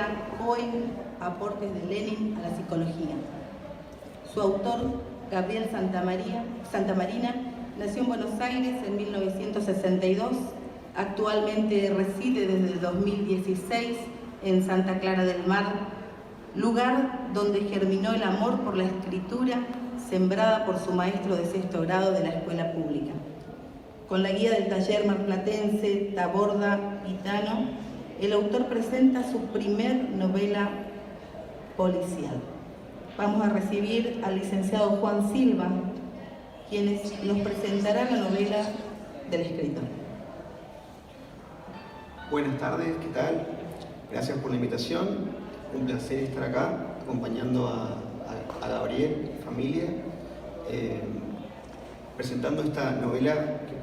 novela Cohen, Aportes de Lenin a la psicología. Su autor, Gabriel Santamarina, nació en Buenos Aires en 1962, actualmente reside desde 2016 en Santa Clara del Mar, lugar donde germinó el amor por la escritura sembrada por su maestro de sexto grado de la escuela pública. Con la guía del taller marplatense Taborda Pitano, el autor presenta su primer novela policial. Vamos a recibir al licenciado Juan Silva, quienes nos presentarán la novela del escritor. Buenas tardes, ¿qué tal? Gracias por la invitación. Un placer estar acá acompañando a Gabriel y familia, presentando esta novela que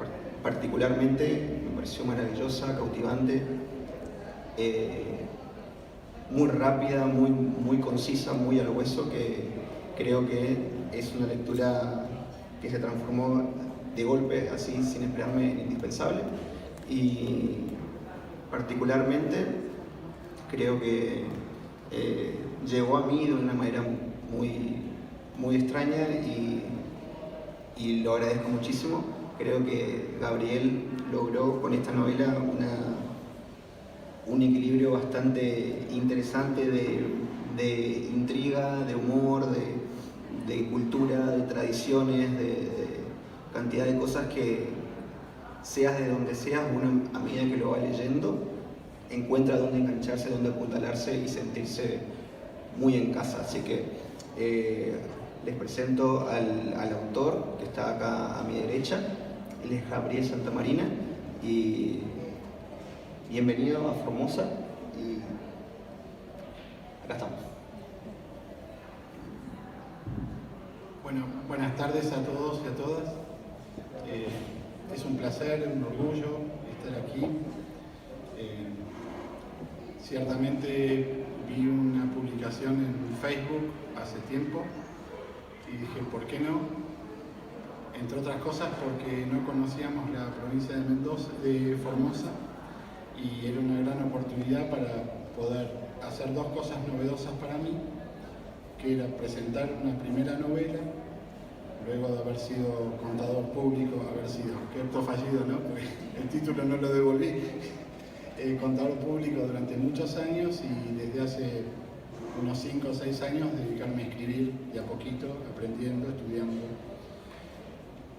particularmente me pareció maravillosa, cautivante, muy rápida, muy concisa, muy al hueso, que creo que es una lectura que se transformó de golpe, así, sin esperarme, en indispensable. Y particularmente creo que llegó a mí de una manera muy extraña y lo agradezco muchísimo. Creo que Gabriel logró con esta novela un equilibrio bastante interesante de intriga, de humor, de cultura, de tradiciones, de cantidad de cosas que, seas de donde seas, uno a medida que lo va leyendo encuentra dónde engancharse, dónde apuntalarse y sentirse muy en casa. Así que les presento al autor, que está acá a mi derecha. Él es Gabriel Santamarina y bienvenido a Formosa, y acá estamos. Bueno, buenas tardes a todos y a todas. Es un placer, un orgullo estar aquí. Ciertamente vi una publicación en Facebook hace tiempo y dije, ¿por qué no? Entre otras cosas porque no conocíamos la provincia de Formosa, y era una gran oportunidad para poder hacer dos cosas novedosas para mí, que era presentar una primera novela, luego de haber sido contador público, qué acto fallido, ¿no? Porque el título no lo devolví. Contador público durante muchos años, y desde hace unos 5 o 6 años dedicarme a escribir de a poquito, aprendiendo, estudiando.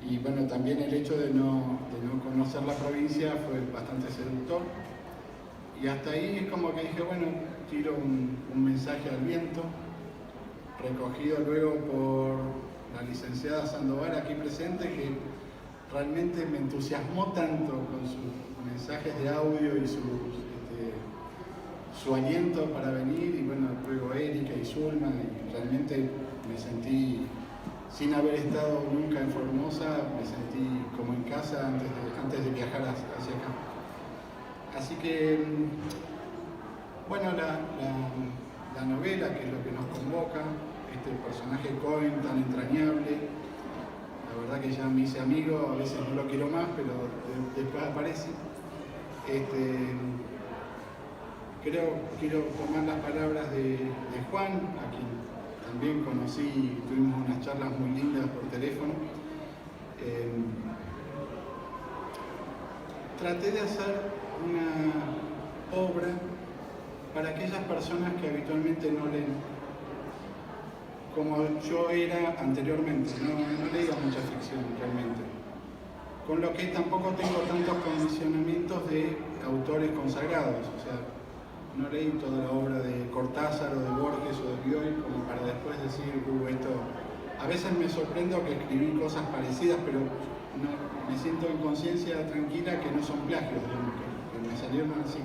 Y bueno, también el hecho de no conocer la provincia fue bastante seductor. Y hasta ahí es como que dije, bueno, tiro un mensaje al viento, recogido luego por la licenciada Sandoval aquí presente, que realmente me entusiasmó tanto con sus mensajes de audio y su aliento para venir, y bueno, luego Erika y Zulma, y realmente me sentí, sin haber estado nunca en Formosa, me sentí como en casa antes de viajar hacia acá. Así que, bueno, la novela, que es lo que nos convoca, este personaje Cohen tan entrañable, la verdad que ya me hice amigo, a veces no lo quiero más, pero después aparece. Quiero tomar las palabras de Juan, a quien también conocí, tuvimos unas charlas muy lindas por teléfono. Traté de hacer una obra para aquellas personas que habitualmente no leen, como yo era anteriormente, no leía mucha ficción realmente, con lo que tampoco tengo tantos condicionamientos de autores consagrados, o sea, no leí toda la obra de Cortázar o de Borges o de Bioy como para después decir, esto... A veces me sorprendo que escribí cosas parecidas, pero no, me siento en conciencia tranquila que no son plagios, digamos, que me salieron así.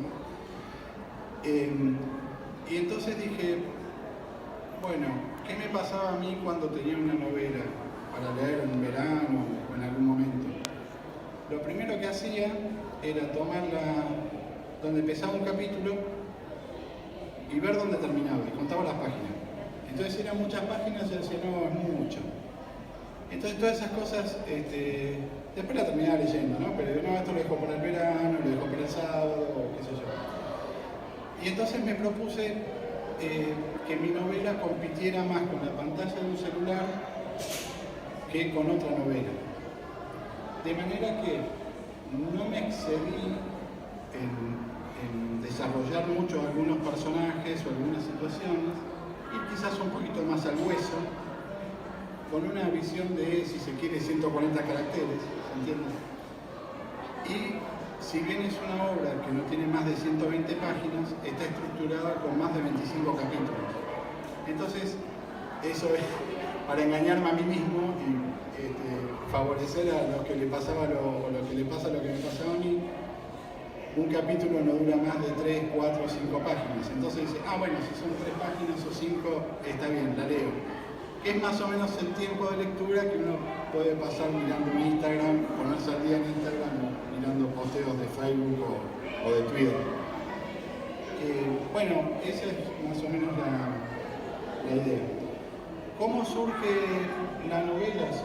Y entonces dije, bueno, ¿qué me pasaba a mí cuando tenía una novela para leer en verano o en algún momento? Lo primero que hacía era tomarla donde empezaba un capítulo y ver dónde terminaba, y contaba las páginas. Entonces eran muchas páginas y yo decía, no, es mucho. Entonces todas esas cosas, después la terminaba leyendo, ¿no? Pero no, esto lo dejo para el verano, lo dejo para el sábado, o qué sé yo. Y entonces me propuse que mi novela compitiera más con la pantalla de un celular que con otra novela. De manera que no me excedí en desarrollar mucho algunos personajes o algunas situaciones, y quizás un poquito más al hueso, con una visión de, si se quiere, 140 caracteres, ¿se entiende? Y si bien es una obra que no tiene más de 120 páginas, está estructurada con más de 25 capítulos. Entonces, eso es para engañarme a mí mismo y favorecer a los que le pasaba lo que le pasa lo que me pasaba a mí. Un capítulo no dura más de 3, 4, 5 páginas. Entonces dice, bueno, si son 3 páginas o 5, está bien, la leo. Es más o menos el tiempo de lectura que uno puede pasar mirando Instagram, ponerse al día en Instagram o mirando posteos de Facebook o de Twitter. Bueno, esa es más o menos la idea. ¿Cómo surge la novela, si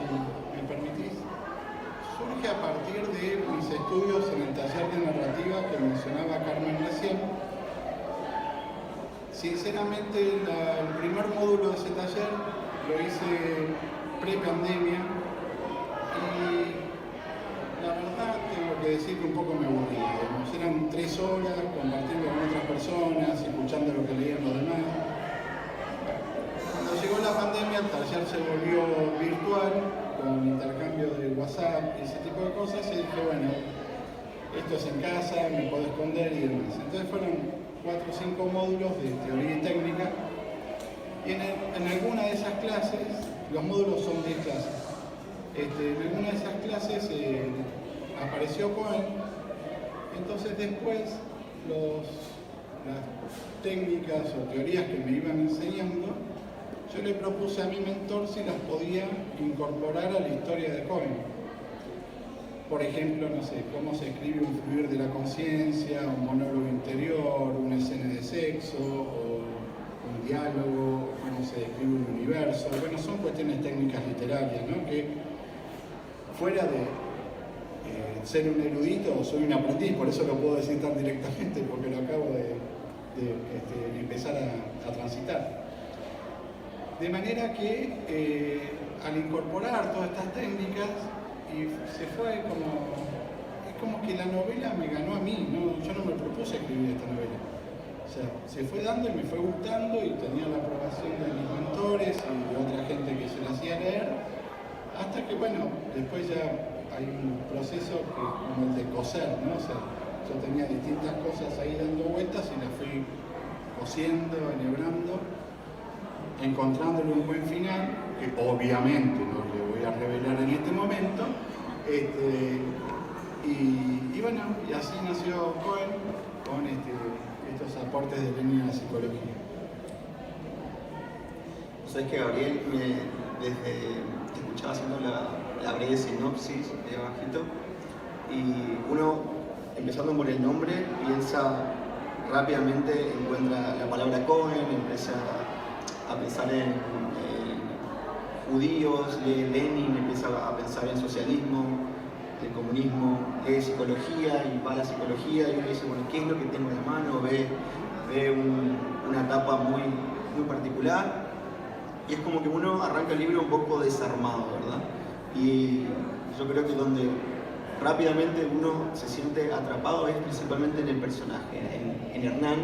me permitís? Surge a partir de mis estudios en el taller de narrativa que mencionaba Carmen recién. Sinceramente, el primer módulo de ese taller lo hice pre-pandemia y la verdad tengo que decir que un poco me aburría. Eran 3 horas compartiendo con otras personas, escuchando lo que leían los demás. Cuando llegó la pandemia, el taller se volvió virtual, con intercambio de WhatsApp y ese tipo de cosas, y dije, bueno, esto es en casa, me puedo esconder y demás. Entonces fueron 4 o 5 módulos de teoría y técnica, y en alguna de esas clases, los módulos son 10 clases, en alguna de esas clases apareció Cohen. Entonces después las técnicas o teorías que me iban enseñando, yo le propuse a mi mentor si las podía incorporar a la historia de Cohen. Por ejemplo, no sé, cómo se escribe un fluir de la conciencia, un monólogo interior, una escena de sexo, o un diálogo, cómo se describe un universo. Bueno, son cuestiones técnicas literarias, ¿no? Que fuera de ser un erudito, soy un aprendiz, por eso lo puedo decir tan directamente, porque lo acabo de empezar a transitar. De manera que al incorporar todas estas técnicas, y se fue es como que la novela me ganó a mí, ¿no? Yo no me propuse escribir esta novela. O sea, se fue dando y me fue gustando y tenía la aprobación de mis mentores y de otra gente que se la hacía leer, hasta que, bueno, después ya hay un proceso que es como el de coser, ¿no? O sea, yo tenía distintas cosas ahí dando vueltas y las fui cosiendo, enhebrando, encontrándole un buen final, que obviamente no le voy a revelar en este momento, y bueno, y así nació Cohen con estos aportes de Lenin a la psicología. Sabes que Gabriel, te escuchaba haciendo la breve sinopsis de abajito, y uno, empezando por el nombre, piensa rápidamente, encuentra la palabra Cohen, empieza a pensar en judíos, lee Lenin, empieza a pensar en socialismo, en comunismo, lee psicología y va a la psicología y uno dice, bueno, ¿qué es lo que tengo en la mano? Ve una etapa muy, muy particular y es como que uno arranca el libro un poco desarmado, ¿verdad? Y yo creo que donde rápidamente uno se siente atrapado es principalmente en el personaje, en Hernán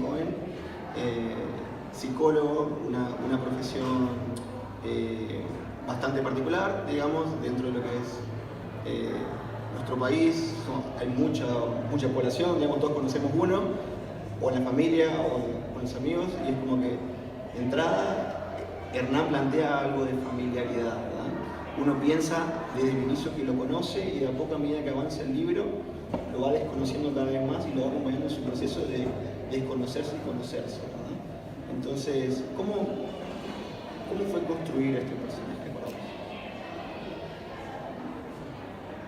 Cohen, psicólogo, una profesión bastante particular, digamos, dentro de lo que es nuestro país. Hay mucha población, digamos, todos conocemos uno, o en la familia, o con los amigos, y es como que de entrada Hernán plantea algo de familiaridad, ¿verdad? Uno piensa desde el inicio que lo conoce y de a poco, a medida que avanza el libro, lo va desconociendo cada vez más y lo va acompañando en su proceso de desconocerse y conocerse, ¿verdad? Entonces, ¿cómo fue construir este personaje para vos?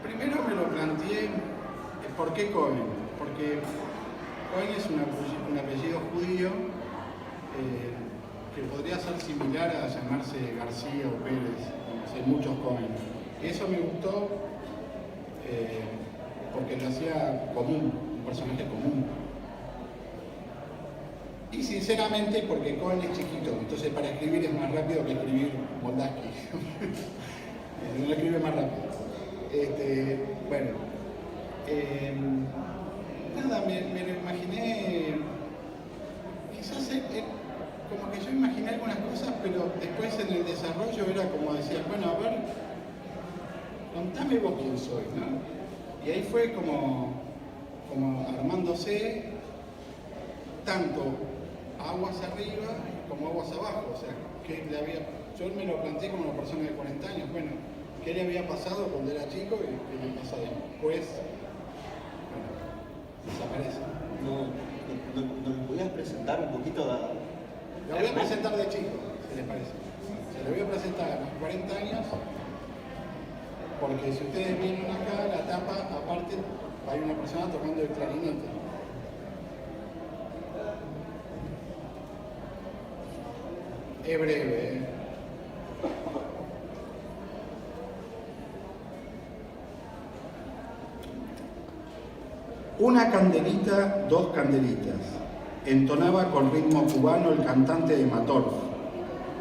Primero me lo planteé, ¿por qué Cohen? Porque Cohen es un apellido judío que podría ser similar a llamarse García o Pérez, hay muchos Cohen. Eso me gustó porque lo hacía común, un personaje común. Y sinceramente porque Cohen es chiquito, entonces para escribir es más rápido que escribir Moldaski. Lo escribe más rápido. Nada, me lo imaginé, quizás como que yo imaginé algunas cosas, pero después en el desarrollo era como decía, bueno, a ver, contame vos quién soy, ¿no? Y ahí fue como armándose tanto aguas arriba como aguas abajo, o sea, yo me lo planteé como una persona de 40 años, bueno, ¿qué le había pasado cuando era chico y qué le pasa después? Bueno, desaparece. ¿Nos podías presentar un poquito? Lo voy a presentar de chico, si les parece. Se lo voy a presentar a los 40 años, porque si ustedes vienen acá, la tapa, aparte, hay una persona tocando el clarinete. Es breve, ¿eh? Una candelita, dos candelitas. Entonaba con ritmo cubano el cantante de Matorf,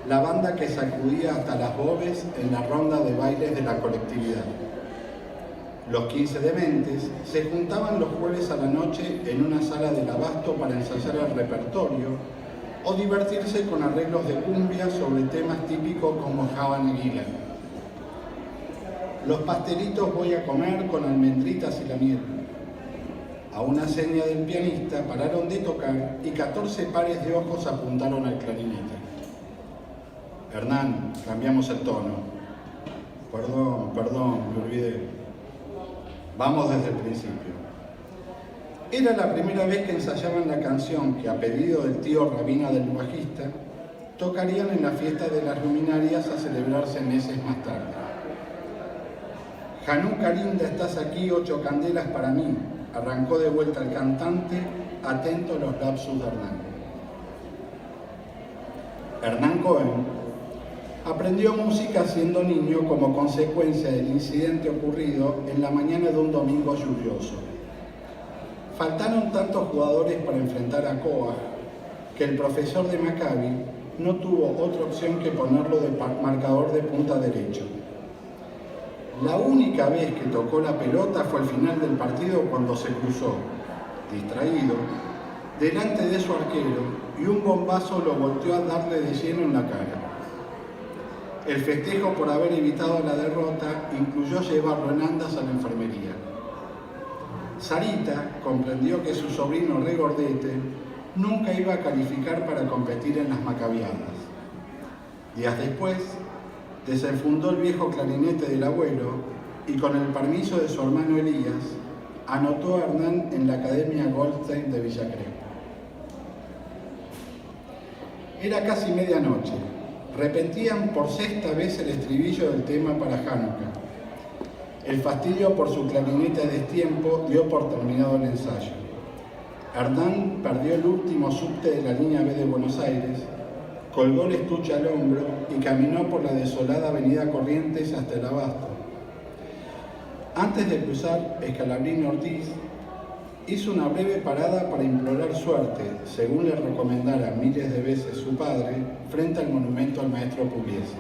la banda que sacudía hasta las bobes en la ronda de bailes de la colectividad. Los 15 dementes se juntaban los jueves a la noche en una sala del Abasto para ensayar el repertorio o divertirse con arreglos de cumbia sobre temas típicos como Habana Aguila. Los pastelitos voy a comer con almendritas y la miel. A una seña del pianista pararon de tocar y 14 pares de ojos apuntaron al clarinete. Hernán, cambiamos el tono. Perdón, me olvidé. Vamos desde el principio. Era la primera vez que ensayaban la canción que, a pedido del tío Rabina del bajista, tocarían en la fiesta de las luminarias a celebrarse meses más tarde. Hanukkah linda, estás aquí, 8 candelas para mí. Arrancó de vuelta el cantante, atento a los lapsus de Hernán. Hernán Cohen aprendió música siendo niño como consecuencia del incidente ocurrido en la mañana de un domingo lluvioso. Faltaron tantos jugadores para enfrentar a Coach que el profesor de Maccabi no tuvo otra opción que ponerlo de marcador de punta derecho. La única vez que tocó la pelota fue al final del partido cuando se cruzó, distraído, delante de su arquero y un bombazo lo volteó a darle de lleno en la cara. El festejo por haber evitado la derrota incluyó llevarlo en andas a la enfermería. Sarita comprendió que su sobrino regordete nunca iba a calificar para competir en las macabiadas. Días después, desenfundó el viejo clarinete del abuelo y con el permiso de su hermano Elías, anotó a Hernán en la Academia Goldstein de Villa Crespo. Era casi medianoche. Repetían por 6ª vez el estribillo del tema para Hanukkah. El fastidio por su clarinete a destiempo dio por terminado el ensayo. Hernán perdió el último subte de la línea B de Buenos Aires, colgó el estuche al hombro y caminó por la desolada avenida Corrientes hasta el Abasto. Antes de cruzar Escalabrini Ortiz, hizo una breve parada para implorar suerte, según le recomendara miles de veces su padre, frente al monumento al maestro Pugliese.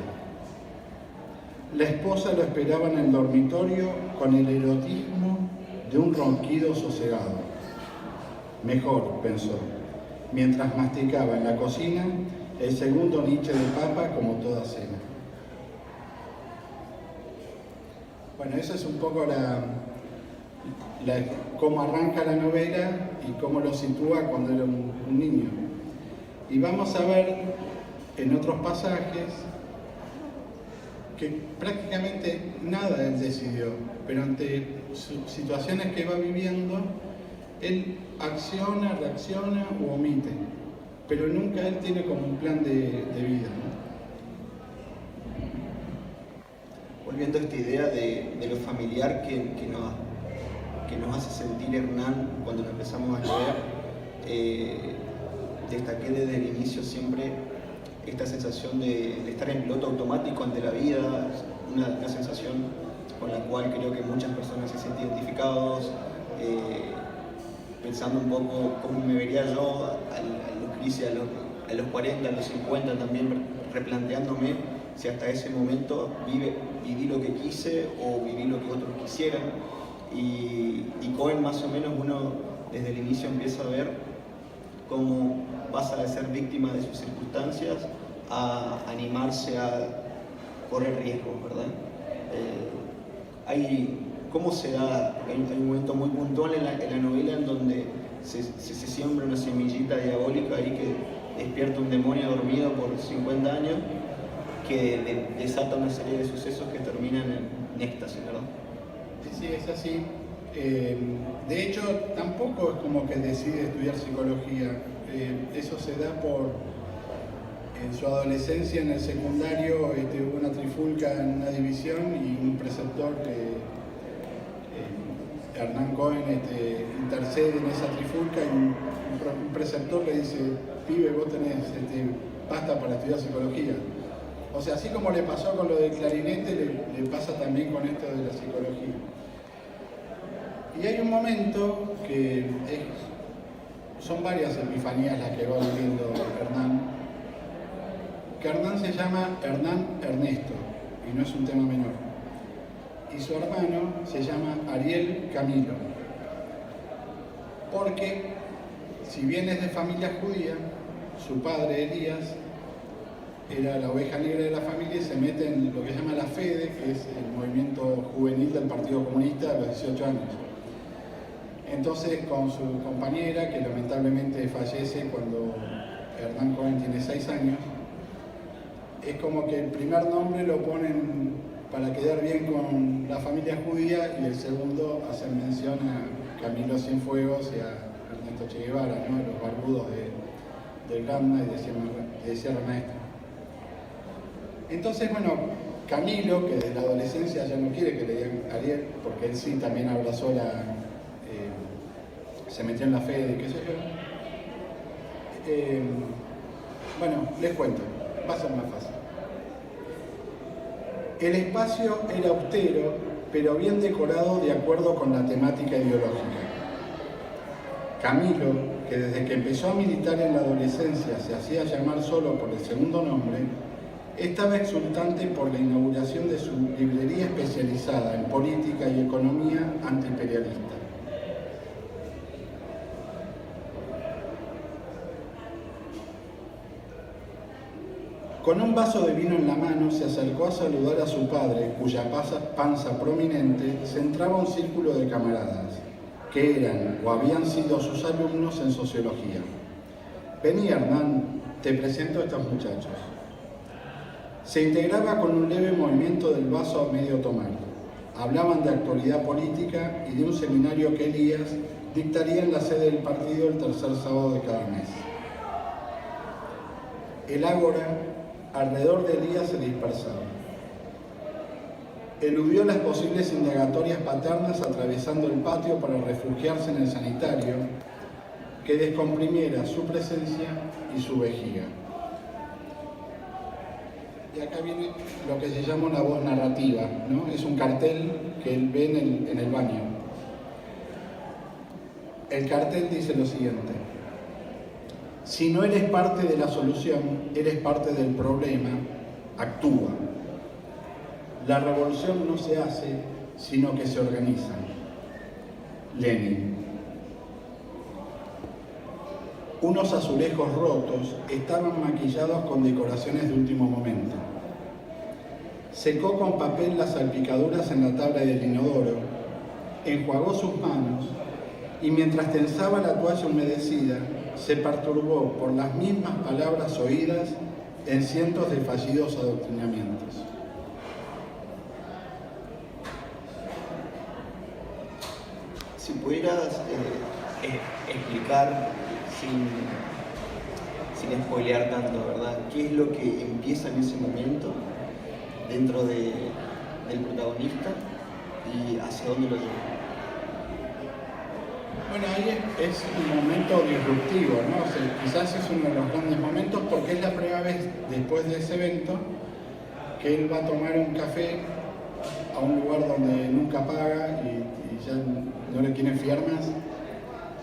La esposa lo esperaba en el dormitorio con el erotismo de un ronquido sosegado. Mejor, pensó, mientras masticaba en la cocina el segundo niche de papa como toda cena. Bueno, eso es un poco cómo arranca la novela y cómo lo sitúa cuando era un niño. Y vamos a ver en otros pasajes que prácticamente nada él decidió, pero ante situaciones que va viviendo, él acciona, reacciona o omite, pero nunca él tiene como un plan de vida, ¿no? Volviendo a esta idea de lo familiar que nos hace sentir Hernán cuando lo empezamos a leer, destaqué desde el inicio siempre esta sensación de estar en piloto automático ante la vida, una sensación con la cual creo que muchas personas se sienten identificados, pensando un poco cómo me vería yo a los crisis, a los 40, a los 50, también replanteándome si hasta ese momento viví lo que quise o viví lo que otros quisieran. Y Cohen, más o menos, uno desde el inicio empieza a ver cómo pasa de ser víctima de sus circunstancias a animarse a correr riesgos, ¿verdad? ¿Cómo se da? Hay un momento muy puntual en la novela en donde se siembra una semillita diabólica ahí que despierta un demonio dormido por 50 años que desata una serie de sucesos que terminan en éxtasis, ¿verdad? Sí, es así. De hecho, tampoco es como que decide estudiar psicología. Eso se da en su adolescencia, en el secundario, hubo una trifulca en una división y un preceptor, Hernán Cohen, intercede en esa trifulca y un preceptor le dice: pibe, vos tenés pasta para estudiar psicología. O sea, así como le pasó con lo del clarinete, le pasa también con esto de la psicología. Y hay un momento que son varias epifanías las que va viviendo Hernán, que Hernán se llama Hernán Ernesto, y no es un tema menor. Y su hermano se llama Ariel Camilo. Porque, si bien es de familia judía, su padre Elías era la oveja negra de la familia y se mete en lo que se llama la FEDE, que es el movimiento juvenil del Partido Comunista a los 18 años. Entonces, con su compañera, que lamentablemente fallece cuando Hernán Cohen tiene 6 años, es como que el primer nombre lo ponen para quedar bien con la familia judía y el segundo hacer mención a Camilo Cienfuegos y a Ernesto Che Guevara, ¿no? Los barbudos del Gramna y de Sierra Maestra. Entonces, bueno, Camilo, que desde la adolescencia ya no quiere que le digan Ariel, porque él sí también abrazó se metió en la fe de qué sé yo. Bueno, les cuento, va a ser más fácil. El espacio era austero, pero bien decorado de acuerdo con la temática ideológica. Camilo, que desde que empezó a militar en la adolescencia se hacía llamar solo por el segundo nombre, estaba exultante por la inauguración de su librería especializada en política y economía antiimperialista. Con un vaso de vino en la mano se acercó a saludar a su padre, cuya panza prominente centraba un círculo de camaradas, que eran o habían sido sus alumnos en sociología. Vení, Hernán, te presento a estos muchachos. Se integraba con un leve movimiento del vaso a medio tomar. Hablaban de actualidad política y de un seminario que Elías dictaría en la sede del partido el tercer sábado de cada mes. El ágora alrededor de Elías se dispersaba. Eludió las posibles indagatorias paternas atravesando el patio para refugiarse en el sanitario que descomprimiera su presencia y su vejiga. Y acá viene lo que se llama una voz narrativa, ¿no? Es un cartel que él ve en el baño. El cartel dice lo siguiente: si no eres parte de la solución, eres parte del problema, actúa. La revolución no se hace, sino que se organiza. Lenin. Unos azulejos rotos estaban maquillados con decoraciones de último momento. Secó con papel las salpicaduras en la tabla del inodoro, enjuagó sus manos y mientras tensaba la toalla humedecida, se perturbó por las mismas palabras oídas en cientos de fallidos adoctrinamientos. Si pudieras explicar, sin spoilear tanto, ¿verdad? ¿Qué es lo que empieza en ese momento dentro del protagonista y hacia dónde lo lleva? Bueno, ahí es un momento disruptivo, ¿no? O sea, quizás es uno de los grandes momentos porque es la primera vez después de ese evento que él va a tomar un café a un lugar donde nunca paga y ya no le quieren fiar más.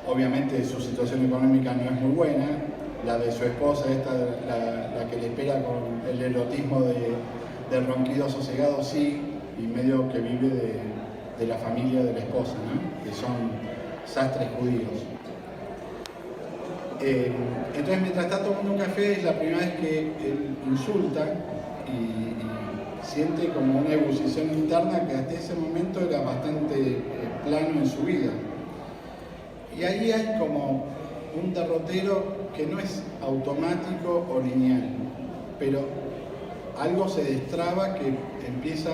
obviamente su situación económica no es muy buena, la de su esposa, la que le espera con el erotismo del ronquido sosegado, sí, y medio que vive de la familia de la esposa, ¿no? Que son sastres judíos. Entonces, mientras está tomando un café, es la primera vez que él insulta y siente como una ebullición interna que hasta ese momento era bastante plano en su vida. Y ahí hay como un derrotero que no es automático o lineal, pero algo se destraba que empieza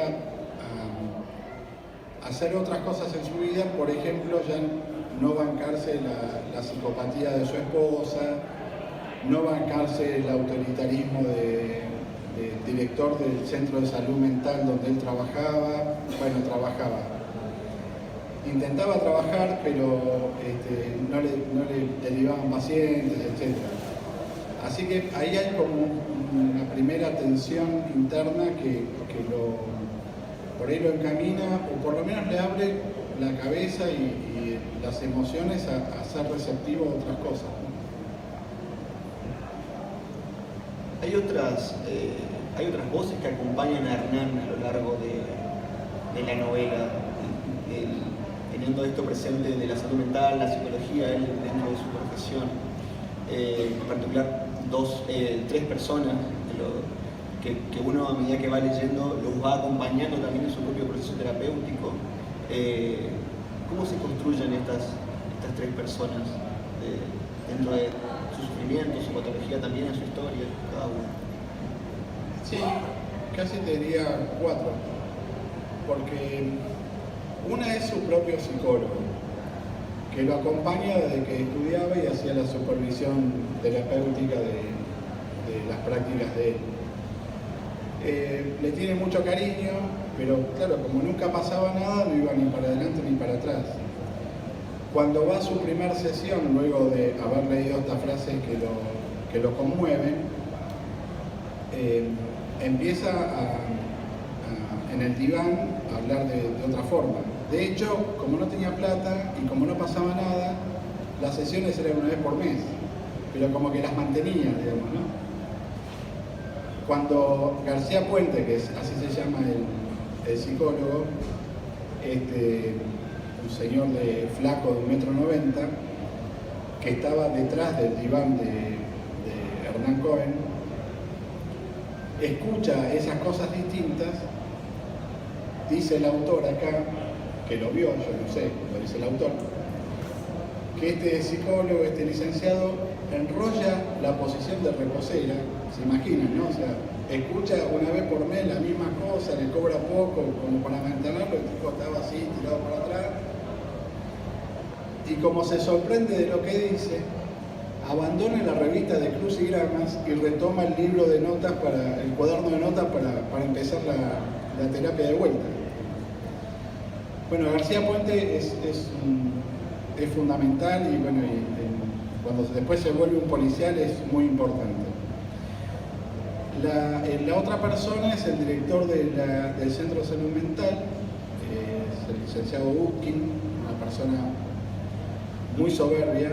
a hacer otras cosas en su vida, por ejemplo, ya no bancarse la psicopatía de su esposa, no bancarse el autoritarismo del director del centro de salud mental donde él trabajaba, intentaba trabajar, pero no le derivaban pacientes, etc. Así que ahí hay como una primera tensión interna que por ahí lo encamina, o por lo menos le abre la cabeza y las emociones a ser receptivo a otras cosas, ¿no? Hay otras voces que acompañan a Hernán a lo largo de la novela, teniendo esto presente de la salud mental, la psicología, él dentro de su profesión, en particular tres personas que uno a medida que va leyendo los va acompañando también en su propio proceso terapéutico. ¿Cómo se construyen estas tres personas dentro de su sufrimiento, su patología, también en su historia, cada uno? Sí, casi te diría 4, porque una es su propio psicólogo, que lo acompaña desde que estudiaba y hacía la supervisión terapéutica de las prácticas de él. Le tiene mucho cariño, pero claro, como nunca pasaba nada, no iba ni para adelante ni para atrás. Cuando va a su primer sesión, luego de haber leído estas frases que lo conmueven, empieza en el diván a hablar de otra forma. De hecho, como no tenía plata y como no pasaba nada, las sesiones eran una vez por mes, pero como que las mantenía, digamos, ¿no? Cuando García Puente, que así se llama el psicólogo, un señor flaco de 1,90 m, que estaba detrás del diván de Hernán Cohen, escucha esas cosas distintas, dice el autor acá, que lo vio, yo no sé, lo dice el autor, que este psicólogo, este licenciado, enrolla la posición de reposera, se imaginan, ¿no? O sea, escucha una vez por mes la misma cosa, le cobra poco, como para mantenerlo, el tipo estaba así, tirado para atrás, y como se sorprende de lo que dice, abandona la revista de crucigramas y retoma el libro de notas, el cuaderno de notas para empezar la terapia de vuelta. Bueno, García Puente es fundamental y bueno, cuando después se vuelve un policial es muy importante. La otra persona es el director del Centro de Salud Mental, es el licenciado Gutkin, una persona muy soberbia.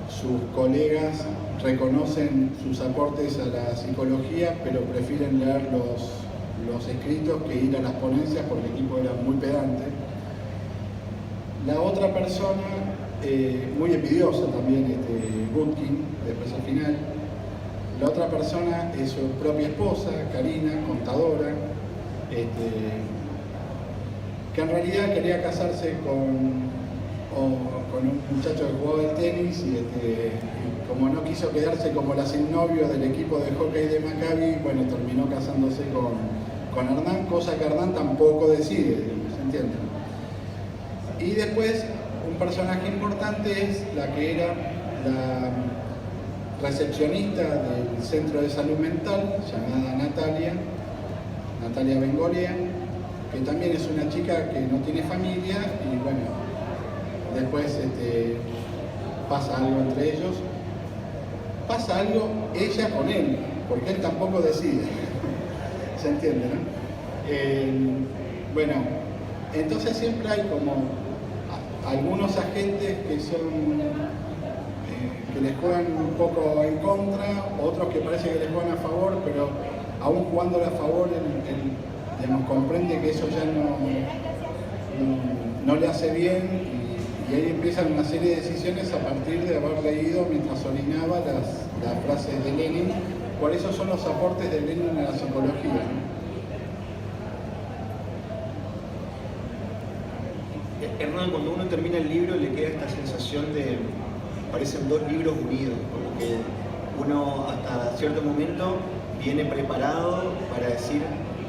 Sus colegas reconocen sus aportes a la psicología, pero prefieren leer los escritos que ir a las ponencias porque el equipo era muy pedante. La otra persona, muy envidiosa también, Gutkin, después al final. La otra persona es su propia esposa, Karina, contadora, que en realidad quería casarse con un muchacho que jugaba al tenis y como no quiso quedarse como la sin novio del equipo de hockey de Maccabi, bueno, terminó casándose con Hernán, cosa que Hernán tampoco decide, ¿se entiende? Y después, un personaje importante es la que era la recepcionista del Centro de Salud Mental, llamada Natalia Bengolia, que también es una chica que no tiene familia y bueno, después pasa algo entre ellos, pasa algo ella con él, porque él tampoco decide, ¿se entiende, no? Bueno, entonces siempre hay como, algunos agentes que son que les juegan un poco en contra, otros que parece que les juegan a favor, pero aún jugándole a favor, digamos, comprende que eso ya no le hace bien y ahí empiezan una serie de decisiones a partir de haber leído mientras orinaba las frases de Lenin. Por eso son los aportes de Lenin a la psicología, ¿no? Hernán, cuando uno termina el libro le queda esta sensación de parecen dos libros unidos, como que uno hasta cierto momento viene preparado para decir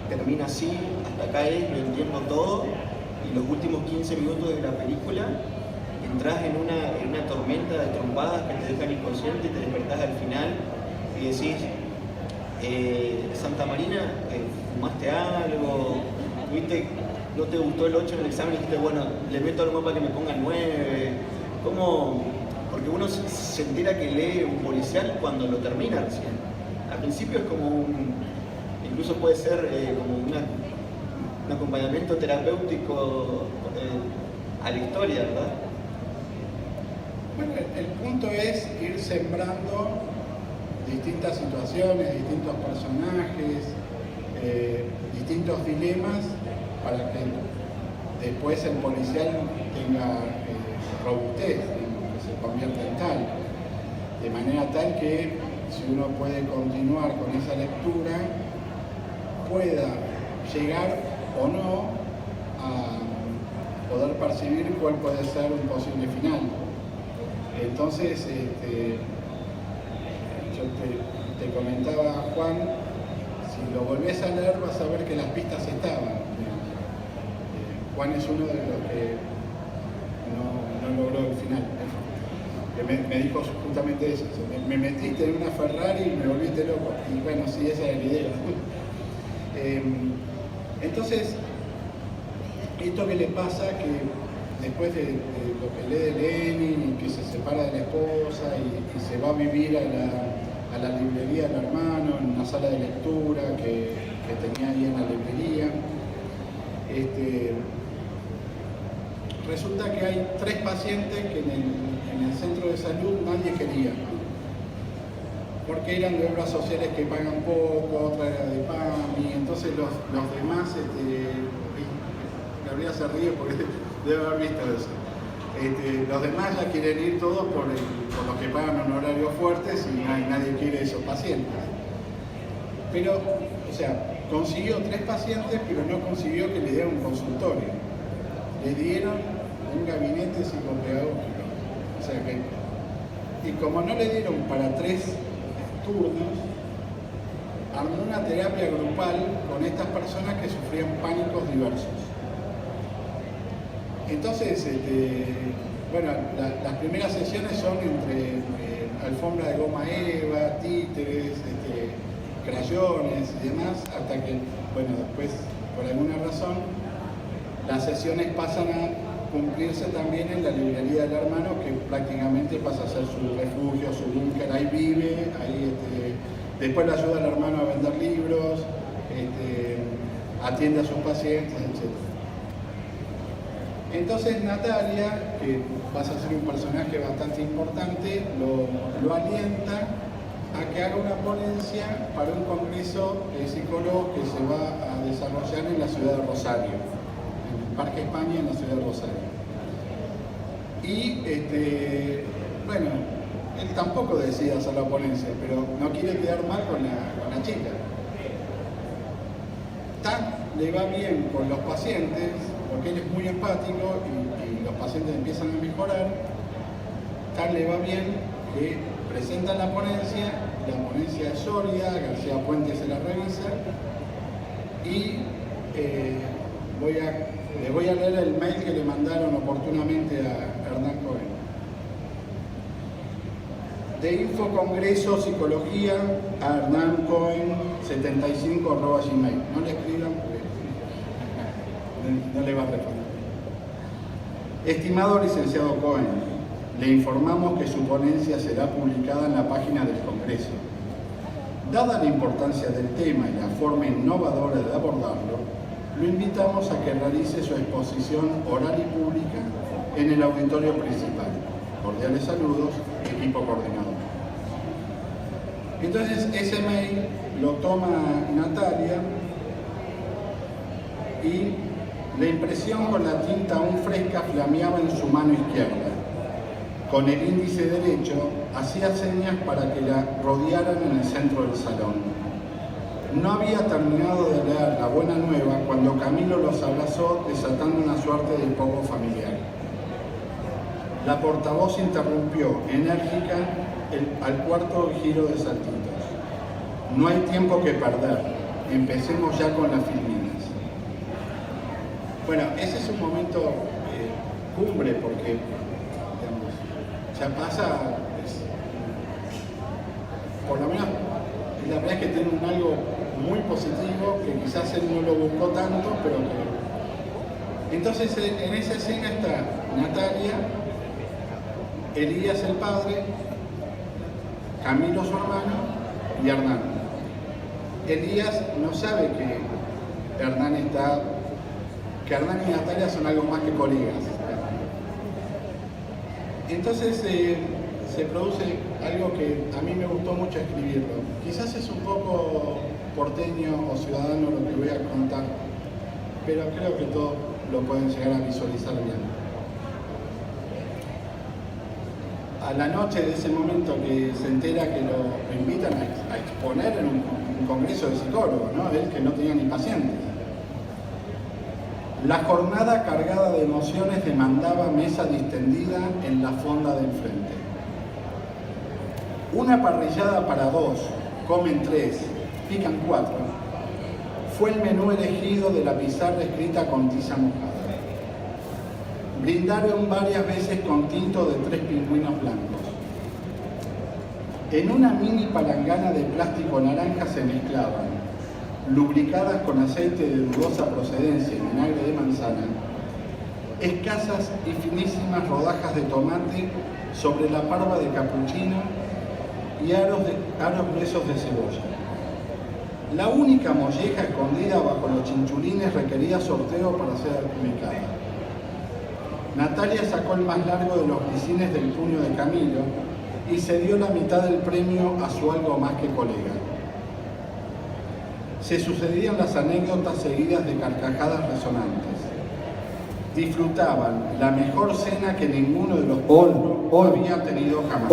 termina así, hasta acá es, lo entiendo todo, y los últimos 15 minutos de la película entras en una tormenta de trompadas que te dejan inconsciente y te despertás al final y decís Santa Marina, ¿fumaste algo? ¿Viste? ¿No te gustó el 8 en el examen y dijiste, bueno, le meto algo para que me ponga el 9? ¿Cómo? Porque uno se entera que lee un policial cuando lo termina recién. Al principio es como incluso puede ser como un acompañamiento terapéutico a la historia, ¿verdad? Bueno, el punto es ir sembrando distintas situaciones, distintos personajes, distintos dilemas para que después el policial tenga robustez, que se convierta en tal. De manera tal que si uno puede continuar con esa lectura, pueda llegar o no a poder percibir cuál puede ser un posible final. Entonces, yo te comentaba, Juan, si lo volvés a leer vas a ver que las pistas estaban. Juan es uno de los que no logró el final. Que me dijo justamente eso, me metiste en una Ferrari y me volviste loco. Y bueno, sí, esa era la idea. Entonces, esto que le pasa, que después de lo que lee de Lenin y que se separa de la esposa y se va a vivir a la librería del hermano, en una sala de lectura que tenía ahí en la librería, resulta que hay 3 pacientes que en el centro de salud nadie quería, porque eran de obras sociales que pagan poco, otra era de PAMI, entonces los demás, Gabriela se ríe porque debe haber visto eso. Los demás ya quieren ir todos por los que pagan honorarios fuertes y nadie quiere esos pacientes. Pero, o sea, consiguió 3 pacientes, pero no consiguió que le dieran un consultorio. Le dieron un gabinete psicopedagógico. O sea que, y como no le dieron para 3 turnos, armó una terapia grupal con estas personas que sufrían pánicos diversos. Entonces, bueno, las primeras sesiones son entre alfombra de goma eva, títeres, crayones y demás, hasta que, bueno, después, por alguna razón, las sesiones pasan a cumplirse también en la librería del hermano, que prácticamente pasa a ser su refugio, su búnker, ahí vive, ahí después le ayuda al hermano a vender libros, atiende a sus pacientes, etc. Entonces Natalia, que pasa a ser un personaje bastante importante, lo alienta a que haga una ponencia para un congreso de psicólogos que se va a desarrollar en la ciudad de Rosario, en el Parque España, en la ciudad de Rosario. Y bueno, él tampoco decide hacer la ponencia, pero no quiere quedar mal con la chica. Le va bien con los pacientes, porque él es muy empático y los pacientes empiezan a mejorar. Tan le va bien que presentan la ponencia es sólida, García Puente se la revisa y le voy a leer el mail que le mandaron oportunamente a Hernán Cohen. De Infocongreso Psicología a Hernán Cohen 75@gmail. No le escriban porque no le va a responder. Estimado licenciado Cohen, le informamos que su ponencia será publicada en la página del Congreso. Dada la importancia del tema y la forma innovadora de abordarlo, lo invitamos a que realice su exposición oral y pública en el auditorio principal. Cordiales saludos, equipo coordinador. Entonces ese mail lo toma Natalia y la impresión con la tinta aún fresca flameaba en su mano izquierda. Con el índice derecho hacía señas para que la rodearan en el centro del salón. No había terminado de leer la buena nueva cuando Camilo los abrazó, desatando una suerte de poco familiar. La portavoz interrumpió, enérgica, al cuarto giro de saltitos. No hay tiempo que perder. Empecemos ya con las filminas. Bueno, ese es un momento cumbre porque, digamos, ya pasa, por lo menos, la verdad es que tiene algo muy positivo que quizás él no lo buscó tanto, pero que... Entonces en esa escena está Natalia, Elías el padre, Camilo su hermano y Hernán. Elías no sabe que Hernán y Natalia son algo más que colegas. Entonces se produce algo que a mí me gustó mucho escribirlo. Quizás es un poco porteño o ciudadano lo que voy a contar, pero creo que todos lo pueden llegar a visualizar bien. A la noche de ese momento que se entera que lo invitan a exponer en un congreso de psicólogos, ¿no? Él que no tenía ni pacientes. La jornada cargada de emociones demandaba mesa distendida en la fonda del frente. Una parrillada para 2, comen 3, pican 4, fue el menú elegido de la pizarra escrita con tiza mojada. Brindaron varias veces con tinto de 3 pingüinos blancos. En una mini palangana de plástico naranja se mezclaban, lubricadas con aceite de dudosa procedencia y vinagre de manzana, escasas y finísimas rodajas de tomate sobre la parva de capuchino y aros gruesos de cebolla. La única molleja escondida bajo los chinchulines requería sorteo para ser adjudicada. Natalia sacó el más largo de los grisines del puño de Camilo y se dio la mitad del premio a su algo más que colega. Se sucedían las anécdotas seguidas de carcajadas resonantes. Disfrutaban la mejor cena que ninguno de los cuatro había tenido jamás.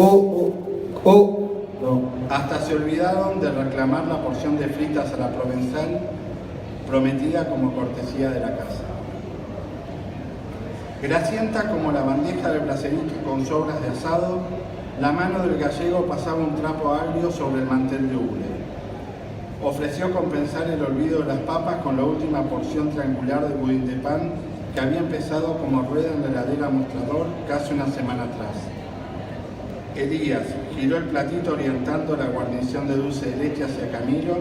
Hasta se olvidaron de reclamar la porción de fritas a la provenzal prometida como cortesía de la casa. Grasienta como la bandeja del bracerito con sobras de asado, la mano del gallego pasaba un trapo agrio sobre el mantel de hule. Ofreció compensar el olvido de las papas con la última porción triangular de budín de pan que había empezado como rueda en la heladera mostrador casi una semana atrás. Elías giró el platito orientando la guarnición de dulce de leche hacia Camilo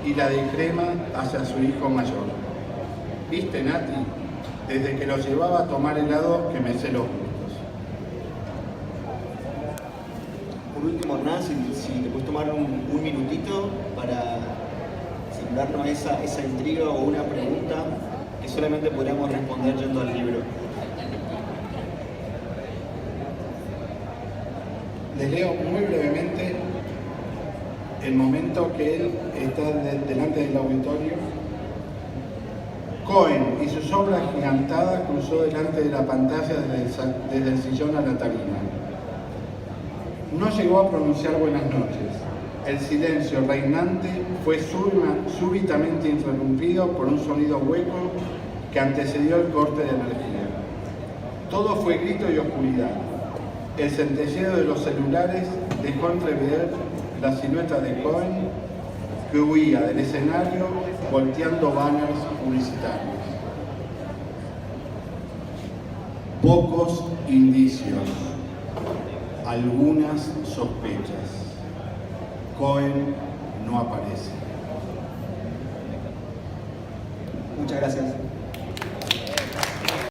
y la de crema hacia su hijo mayor. ¿Viste, Nati? Desde que lo llevaba a tomar helado que me sé los gustos. Por último, Hernán, si te puedes tomar un minutito para darnos esa intriga o una pregunta que solamente podríamos responder yendo al libro. Les leo muy brevemente el momento que él está delante del auditorio. Cohen y su sobra agigantada cruzó delante de la pantalla desde el sillón a la tarima. No llegó a pronunciar buenas noches. El silencio reinante fue súbitamente interrumpido por un sonido hueco que antecedió el corte de energía. Todo fue grito y oscuridad. El centelleo de los celulares dejó entrever la silueta de Cohen, que huía del escenario volteando banners publicitarios. Pocos indicios, algunas sospechas. Cohen no aparece. Muchas gracias.